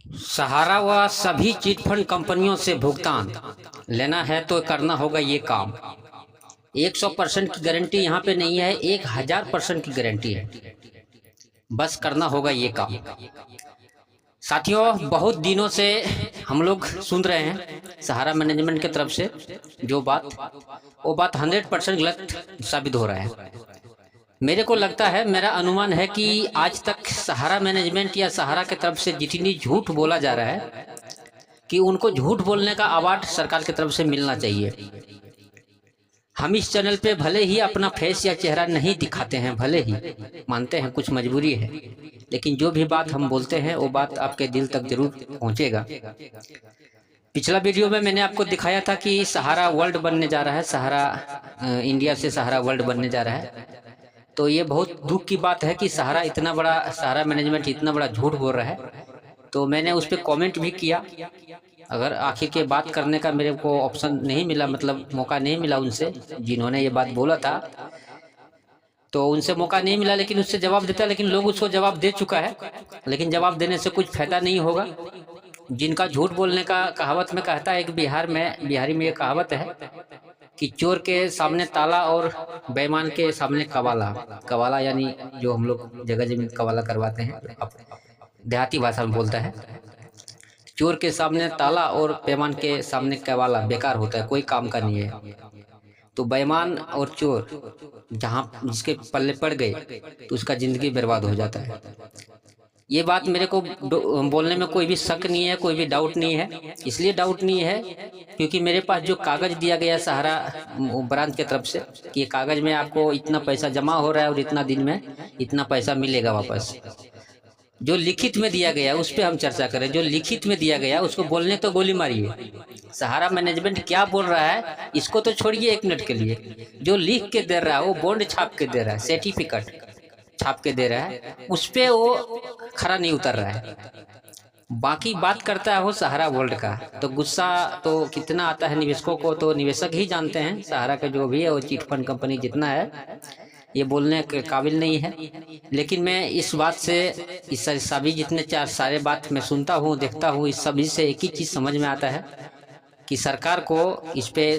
सहारा व सभी चिटफंड कंपनियों से भुगतान लेना है तो करना होगा ये काम। 100% की गारंटी यहाँ पे नहीं है, 1000% की गारंटी है। बस करना होगा ये काम। साथियों, बहुत दिनों से हम लोग सुन रहे हैं सहारा मैनेजमेंट की तरफ से जो बात, वो बात 100% गलत साबित हो रहा है। मेरे को लगता है, मेरा अनुमान है कि आज तक सहारा मैनेजमेंट या सहारा की तरफ से जितनी झूठ बोला जा रहा है कि उनको झूठ बोलने का अवार्ड सरकार की तरफ से मिलना चाहिए। हम इस चैनल पे भले ही अपना फेस या चेहरा नहीं दिखाते हैं, भले ही मानते हैं कुछ मजबूरी है, लेकिन जो भी बात हम बोलते हैं वो बात आपके दिल तक जरूर पहुंचेगा। पिछला वीडियो में मैंने आपको दिखाया था कि सहारा वर्ल्ड बनने जा रहा है, सहारा इंडिया से सहारा वर्ल्ड बनने जा रहा है। तो ये बहुत दुख की बात है कि सहारा मैनेजमेंट इतना बड़ा झूठ बोल रहा है। तो मैंने उस पर कॉमेंट भी किया। अगर आखिर के बात करने का मेरे को ऑप्शन नहीं मिला, मतलब मौका नहीं मिला उनसे जिन्होंने ये बात बोला था, तो उनसे मौका नहीं मिला, लेकिन उससे जवाब देता। लेकिन लोग उसको जवाब दे चुका है, लेकिन जवाब देने से कुछ फायदा नहीं होगा। जिनका झूठ बोलने का कहावत में कहता है कि बिहारी में ये कहावत है कि चोर के सामने ताला और बेईमान के सामने कवाला। कवाला यानी जो हम लोग जगह जमीन कवाला करवाते हैं, देहाती भाषा में बोलता है। चोर के सामने ताला और बेईमान के सामने कवाला बेकार होता है, कोई काम का नहीं है। तो बेईमान और चोर जहाँ जिसके पल्ले पड़ गए तो उसका जिंदगी बर्बाद हो जाता है। ये बात मेरे को बोलने में कोई भी शक नहीं है, कोई भी डाउट नहीं है। इसलिए डाउट नहीं है क्योंकि मेरे पास जो कागज दिया गया सहारा ब्रांच की तरफ से कि ये कागज में आपको इतना पैसा जमा हो रहा है और इतना दिन में इतना पैसा मिलेगा वापस, जो लिखित में दिया गया उस पर हम चर्चा करें। जो लिखित में दिया गया उसको बोलने तो गोली मारिए। सहारा मैनेजमेंट क्या बोल रहा है इसको तो छोड़िए एक मिनट के लिए। जो लिख के दे रहा है, वो बॉन्ड छाप के दे रहा है, सर्टिफिकेट छाप के दे रहा है, उस पे वो खरा नहीं उतर रहा है। बाकी बात करता है वो सहारा वर्ल्ड का, तो गुस्सा तो कितना आता है निवेशकों को, तो निवेशक ही जानते हैं। सहारा का जो भी है वो चिटफंड कंपनी जितना है ये बोलने के काबिल नहीं है। लेकिन मैं इस बात से, इस सभी जितने सारे बात मैं सुनता हूँ, देखता हूँ, इस सभी से एक ही चीज़ समझ में आता है कि सरकार को इस पे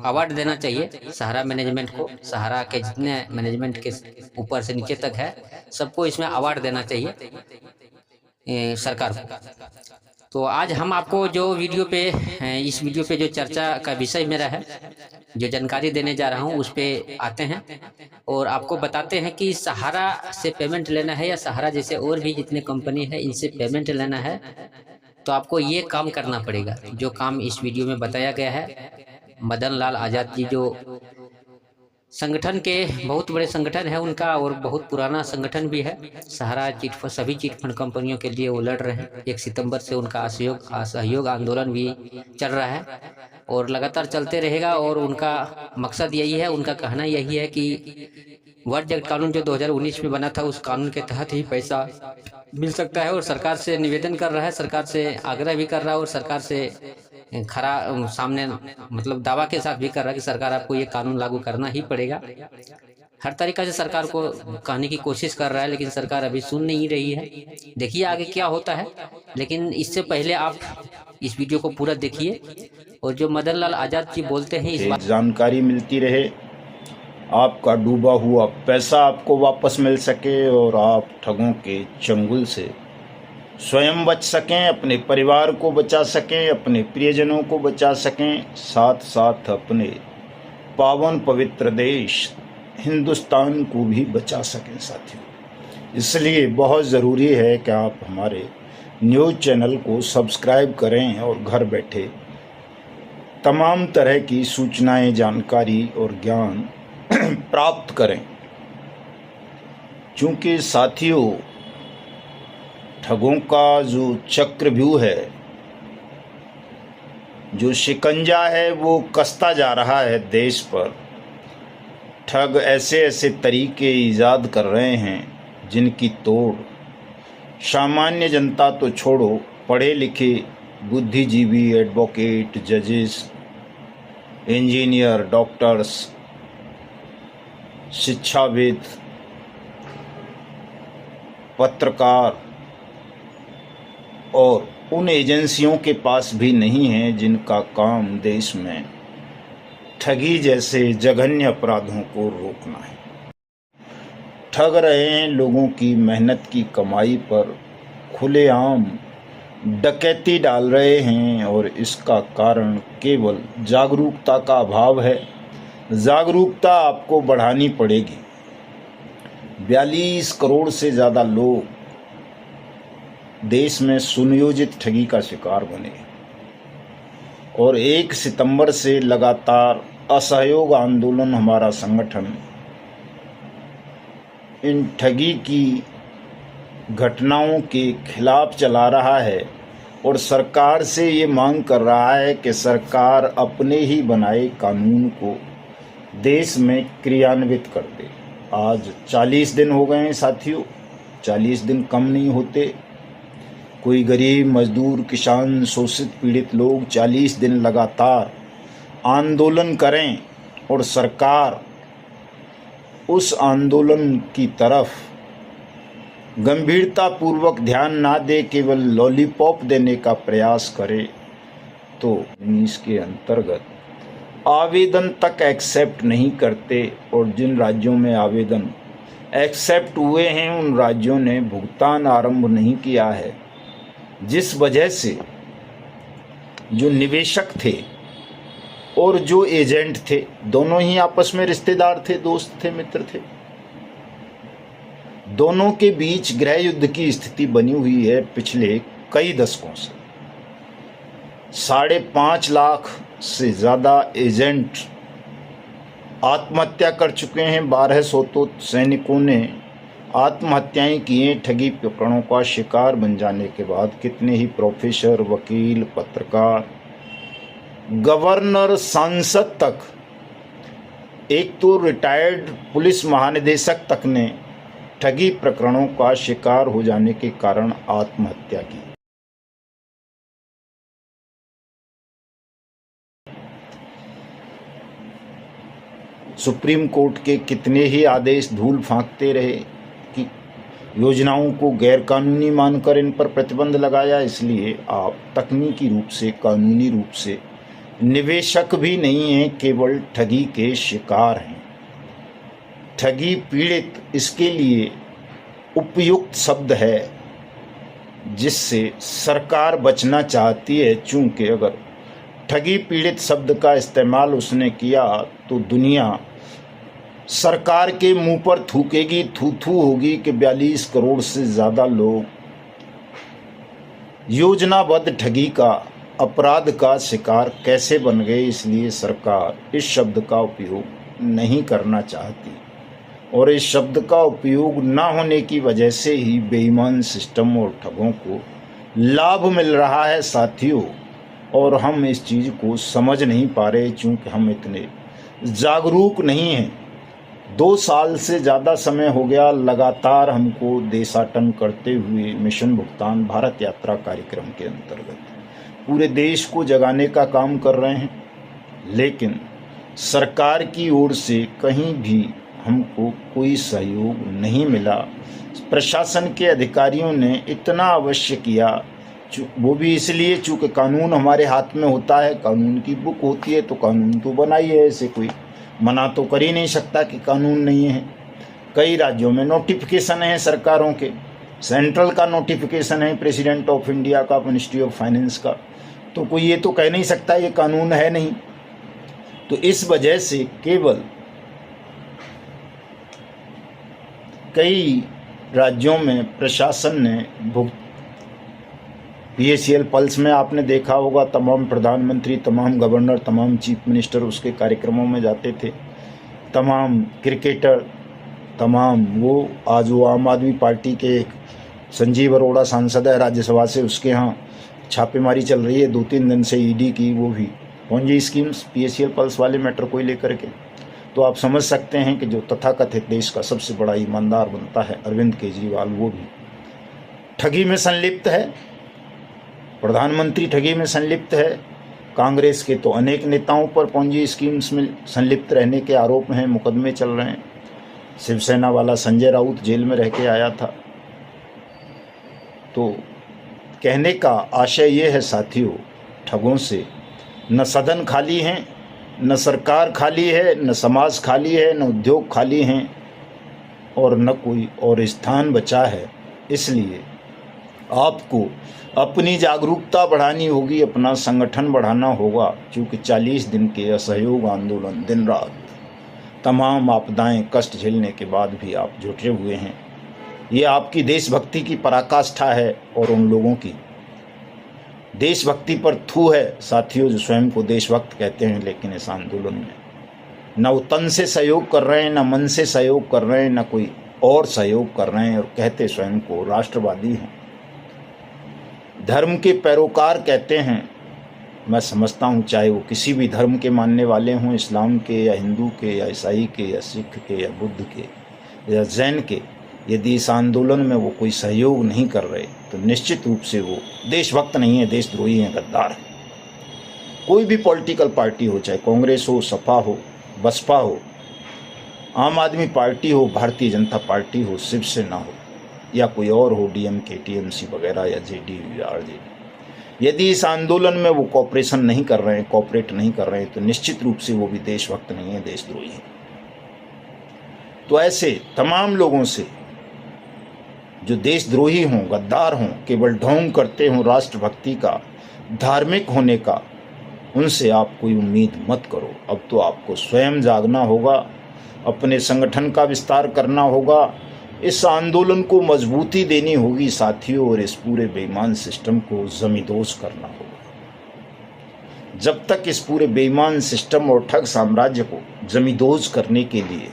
अवार्ड देना चाहिए। सहारा मैनेजमेंट को, सहारा के जितने मैनेजमेंट के ऊपर से नीचे तक है, सबको इसमें अवार्ड देना चाहिए सरकार को। तो आज हम आपको जो इस वीडियो पे जो चर्चा का विषय मेरा है, जो जानकारी देने जा रहा हूँ उस पे आते हैं और आपको बताते हैं कि सहारा से पेमेंट लेना है या सहारा जैसे और भी जितने कंपनी है इनसे पेमेंट लेना है तो आपको ये काम करना पड़ेगा। जो काम इस वीडियो में बताया गया है, मदन लाल आज़ाद जी जो संगठन के बहुत बड़े संगठन है उनका, और बहुत पुराना संगठन भी है सहारा चिटफंड, सभी चिटफंड कंपनियों के लिए वो लड़ रहे हैं। 1 सितंबर से उनका असहयोग आंदोलन भी चल रहा है और लगातार चलते रहेगा। और उनका मकसद यही है, उनका कहना यही है कि वर्क एक्ट कानून जो 2019 में बना था उस कानून के तहत ही पैसा मिल सकता है। और सरकार से निवेदन कर रहा है, सरकार से आग्रह भी कर रहा है और सरकार से खरा सामने मतलब दावा के साथ भी कर रहा है कि सरकार आपको ये कानून लागू करना ही पड़ेगा। हर तरीका से सरकार को कहने की कोशिश कर रहा है, लेकिन सरकार अभी सुन नहीं रही है। देखिए आगे क्या होता है, लेकिन इससे पहले आप इस वीडियो को पूरा देखिए और जो मदन लाल आज़ाद जी बोलते हैं इस बात जानकारी मिलती रहे, आपका डूबा हुआ पैसा आपको वापस मिल सके और आप ठगों के चंगुल से स्वयं बच सकें, अपने परिवार को बचा सकें, अपने प्रियजनों को बचा सकें, साथ साथ अपने पावन पवित्र देश हिंदुस्तान को भी बचा सकें साथियों। इसलिए बहुत ज़रूरी है कि आप हमारे न्यूज़ चैनल को सब्सक्राइब करें और घर बैठे तमाम तरह की सूचनाएं, जानकारी और ज्ञान प्राप्त करें। क्योंकि साथियों, ठगों का जो चक्रव्यूह है, जो शिकंजा है वो कसता जा रहा है देश पर। ठग ऐसे ऐसे तरीके ईजाद कर रहे हैं जिनकी तोड़ सामान्य जनता तो छोड़ो, पढ़े लिखे बुद्धिजीवी, एडवोकेट, जजेस, इंजीनियर, डॉक्टर्स, शिक्षाविद, पत्रकार, और उन एजेंसियों के पास भी नहीं है जिनका काम देश में ठगी जैसे जघन्य अपराधों को रोकना है। ठग रहे हैं लोगों की मेहनत की कमाई पर, खुलेआम डकैती डाल रहे हैं और इसका कारण केवल जागरूकता का अभाव है। जागरूकता आपको बढ़ानी पड़ेगी। 42 करोड़ से ज़्यादा लोग देश में सुनियोजित ठगी का शिकार बने और 1 सितंबर से लगातार असहयोग आंदोलन हमारा संगठन इन ठगी की घटनाओं के खिलाफ चला रहा है और सरकार से ये मांग कर रहा है कि सरकार अपने ही बनाए कानून को देश में क्रियान्वित कर दे। आज 40 दिन हो गए हैं साथियों, 40 दिन कम नहीं होते। कोई गरीब, मजदूर, किसान, शोषित पीड़ित लोग 40 दिन लगातार आंदोलन करें और सरकार उस आंदोलन की तरफ गंभीरतापूर्वक ध्यान ना दे, केवल लॉलीपॉप देने का प्रयास करे, तो इसके अंतर्गत आवेदन तक एक्सेप्ट नहीं करते और जिन राज्यों में आवेदन एक्सेप्ट हुए हैं उन राज्यों ने भुगतान आरंभ नहीं किया है, जिस वजह से जो निवेशक थे और जो एजेंट थे दोनों ही आपस में रिश्तेदार थे, दोस्त थे, मित्र थे। दोनों के बीच गृह युद्ध की स्थिति बनी हुई है पिछले कई दशकों से। 5.5 लाख से ज़्यादा एजेंट आत्महत्या कर चुके हैं। 1200 तो सैनिकों ने आत्महत्याएं की हैं ठगी प्रकरणों का शिकार बन जाने के बाद। कितने ही प्रोफेसर, वकील, पत्रकार, गवर्नर, सांसद तक, एक तो रिटायर्ड पुलिस महानिदेशक तक ने ठगी प्रकरणों का शिकार हो जाने के कारण आत्महत्या की। सुप्रीम कोर्ट के कितने ही आदेश धूल फांकते रहे कि योजनाओं को गैरकानूनी मानकर इन पर प्रतिबंध लगाया, इसलिए आप तकनीकी रूप से, कानूनी रूप से निवेशक भी नहीं हैं, केवल ठगी के शिकार हैं। ठगी पीड़ित इसके लिए उपयुक्त शब्द है जिससे सरकार बचना चाहती है, चूंकि अगर ठगी पीड़ित शब्द का इस्तेमाल उसने किया तो दुनिया सरकार के मुंह पर थूकेगी, थू होगी कि 42 करोड़ से ज़्यादा लोग योजनाबद्ध ठगी का, अपराध का शिकार कैसे बन गए। इसलिए सरकार इस शब्द का उपयोग नहीं करना चाहती और इस शब्द का उपयोग ना होने की वजह से ही बेईमान सिस्टम और ठगों को लाभ मिल रहा है साथियों, और हम इस चीज़ को समझ नहीं पा रहे क्योंकि हम इतने जागरूक नहीं हैं। 2 साल से ज़्यादा समय हो गया लगातार हमको देशाटन करते हुए मिशन भुगतान भारत यात्रा कार्यक्रम के अंतर्गत पूरे देश को जगाने का काम कर रहे हैं, लेकिन सरकार की ओर से कहीं भी हमको कोई सहयोग नहीं मिला। प्रशासन के अधिकारियों ने इतना अवश्य किया, वो भी इसलिए चूँकि कानून हमारे हाथ में होता है, कानून की बुक होती है तो कानून तो बना ही है, ऐसे कोई मना तो कर ही नहीं सकता कि कानून नहीं है। कई राज्यों में नोटिफिकेशन है सरकारों के, सेंट्रल का नोटिफिकेशन है, प्रेसिडेंट ऑफ इंडिया का, मिनिस्ट्री ऑफ फाइनेंस का, तो कोई ये तो कह नहीं सकता ये कानून है नहीं। तो इस वजह से केवल कई राज्यों में प्रशासन ने PACL पल्स में आपने देखा होगा तमाम प्रधानमंत्री, तमाम गवर्नर, तमाम चीफ मिनिस्टर उसके कार्यक्रमों में जाते थे, तमाम क्रिकेटर, तमाम वो आम आदमी पार्टी के एक संजीव अरोड़ा सांसद है राज्यसभा से, उसके यहाँ छापेमारी चल रही है 2-3 दिन से ईडी की, वो भी पोंजी स्कीम्स PACL पल्स वाले मैटर को लेकर के। तो आप समझ सकते हैं कि जो तथाकथित देश का सबसे बड़ा ईमानदार बनता है अरविंद केजरीवाल, वो भी ठगी में संलिप्त है, प्रधानमंत्री ठगी में संलिप्त है। कांग्रेस के तो अनेक नेताओं पर पोंजी स्कीम्स में संलिप्त रहने के आरोप हैं, मुकदमे चल रहे हैं। शिवसेना वाला संजय राउत जेल में रह के आया था। तो कहने का आशय ये है साथियों, ठगों से न सदन खाली हैं, न सरकार खाली है, न समाज खाली है, न उद्योग खाली हैं और न कोई और स्थान बचा है। इसलिए आपको अपनी जागरूकता बढ़ानी होगी, अपना संगठन बढ़ाना होगा, क्योंकि 40 दिन के असहयोग आंदोलन, दिन रात तमाम आपदाएं कष्ट झेलने के बाद भी आप जुटे हुए हैं। ये आपकी देशभक्ति की पराकाष्ठा है और उन लोगों की देशभक्ति पर थू है साथियों, जो स्वयं को देशभक्त कहते हैं, लेकिन इस आंदोलन में न वो तन से सहयोग कर रहे हैं, न मन से सहयोग कर रहे हैं, न कोई और सहयोग कर रहे हैं और कहते स्वयं को राष्ट्रवादी हैं, धर्म के पैरोकार कहते हैं। मैं समझता हूँ चाहे वो किसी भी धर्म के मानने वाले हों, इस्लाम के या हिंदू के या ईसाई के या सिख के या बुद्ध के या जैन के, यदि इस आंदोलन में वो कोई सहयोग नहीं कर रहे तो निश्चित रूप से वो देशभक्त नहीं है, देशद्रोही हैं, गद्दार हैं। कोई भी पॉलिटिकल पार्टी हो, चाहे कांग्रेस हो, सपा हो, बसपा हो, आम आदमी पार्टी हो, भारतीय जनता पार्टी हो, शिवसेना हो या कोई और हो, डीएमके, टीएमसी वगैरह या जेडीयू या आरजेडी, यदि इस आंदोलन में वो कॉपरेशन नहीं कर रहे हैं, कॉपरेट नहीं कर रहे हैं, तो निश्चित रूप से वो भी देशभक्त नहीं है, देशद्रोही है। तो ऐसे तमाम लोगों से जो देशद्रोही हों, गद्दार हों, केवल ढोंग करते हों राष्ट्रभक्ति का, धार्मिक होने का, उनसे आप कोई उम्मीद मत करो। अब तो आपको स्वयं जागना होगा, अपने संगठन का विस्तार करना होगा, इस आंदोलन को मजबूती देनी होगी साथियों, और इस पूरे बेईमान सिस्टम को जमींदोज करना होगा। जब तक इस पूरे बेईमान सिस्टम और ठग साम्राज्य को जमींदोज करने के लिए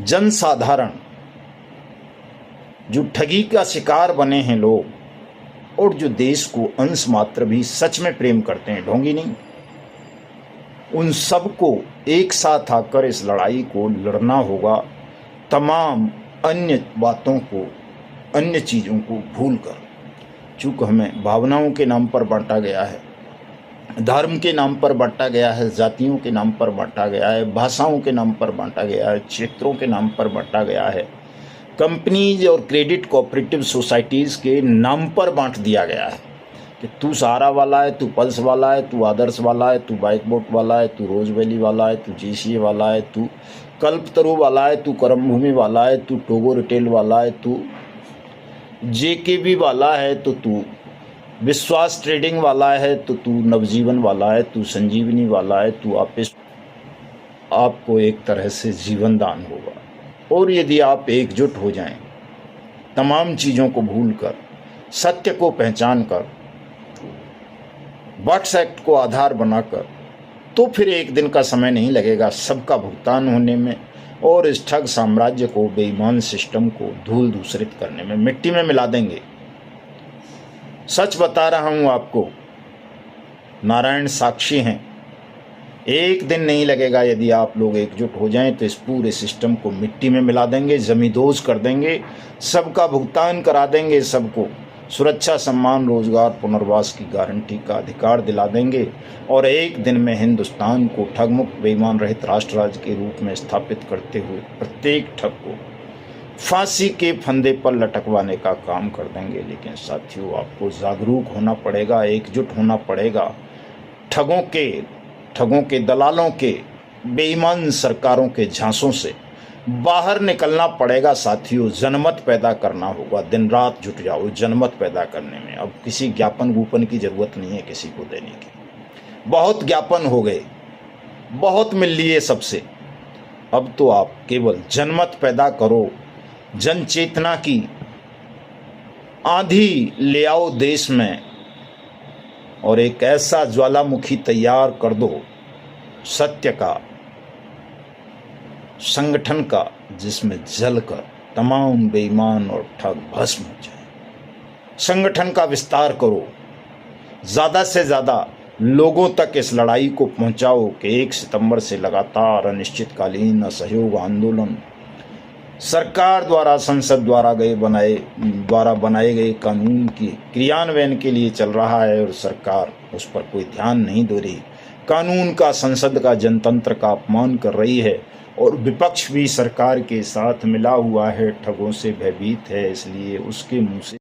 जनसाधारण, जो ठगी का शिकार बने हैं लोग और जो देश को अंश मात्र भी सच में प्रेम करते हैं, ढोंगी नहीं, उन सबको एक साथ आकर इस लड़ाई को लड़ना होगा। तमाम अन्य बातों को, अन्य चीज़ों को भूल कर, चूँकि हमें भावनाओं के नाम पर बांटा गया है, धर्म के नाम पर बांटा गया है, जातियों के नाम पर बांटा गया है, भाषाओं के नाम पर बांटा गया है, क्षेत्रों के नाम पर बांटा गया है, कंपनीज और क्रेडिट कोऑपरेटिव सोसाइटीज़ के नाम पर बांट दिया गया है कि तू सहारा वाला है, तू पल्स वाला है, तू आदर्श वाला है, तू बाइक बोट वाला है, तू रोज वैली वाला है, तू जीसीए वाला है, तू कल्पतरु वाला है, तू कर्मभूमि वाला है, तू टोगो रिटेल वाला है, तू जेकेबी वाला है, तो तू विश्वास ट्रेडिंग वाला है, तो तू नवजीवन वाला है, तू संजीवनी वाला है, तू आपको एक तरह से जीवन दान होगा। और यदि आप एकजुट हो जाएं, तमाम चीज़ों को भूलकर, सत्य को पहचान कर, बट्स एक्ट को आधार बनाकर, तो फिर एक दिन का समय नहीं लगेगा सबका भुगतान होने में और इस ठग साम्राज्य को, बेईमान सिस्टम को धूल दूसरित करने में, मिट्टी में मिला देंगे। सच बता रहा हूं आपको, नारायण साक्षी हैं। एक दिन नहीं लगेगा, यदि आप लोग एकजुट हो जाएं तो इस पूरे सिस्टम को मिट्टी में मिला देंगे, जमींदोज कर देंगे, सबका भुगतान करा देंगे, सबको सुरक्षा, सम्मान, रोजगार, पुनर्वास की गारंटी का अधिकार दिला देंगे और एक दिन में हिंदुस्तान को ठगमुक्त, बेईमान रहित राष्ट्र राज्य के रूप में स्थापित करते हुए प्रत्येक ठग को फांसी के फंदे पर लटकवाने का काम कर देंगे। लेकिन साथियों, आपको जागरूक होना पड़ेगा, एकजुट होना पड़ेगा। ठगों के दलालों के, बेईमान सरकारों के झांसों से बाहर निकलना पड़ेगा साथियों। जनमत पैदा करना होगा, दिन रात जुट जाओ जनमत पैदा करने में। अब किसी ज्ञापन गूपन की जरूरत नहीं है किसी को देने की, बहुत ज्ञापन हो गए, बहुत मिल लिए सबसे। अब तो आप केवल जनमत पैदा करो, जन चेतना की आंधी ले आओ देश में और एक ऐसा ज्वालामुखी तैयार कर दो सत्य का, संगठन का, जिसमें जलकर तमाम बेईमान और ठग भस्म हो जाए। संगठन का विस्तार करो, ज़्यादा से ज़्यादा लोगों तक इस लड़ाई को पहुंचाओ कि 1 सितंबर से लगातार अनिश्चितकालीन असहयोग आंदोलन सरकार द्वारा, संसद द्वारा बनाए गए कानून की क्रियान्वयन के लिए चल रहा है और सरकार उस पर कोई ध्यान नहीं दे रही। कानून का, संसद का, जनतंत्र का अपमान कर रही है और विपक्ष भी सरकार के साथ मिला हुआ है, ठगों से भयभीत है, इसलिए उसके मुंह से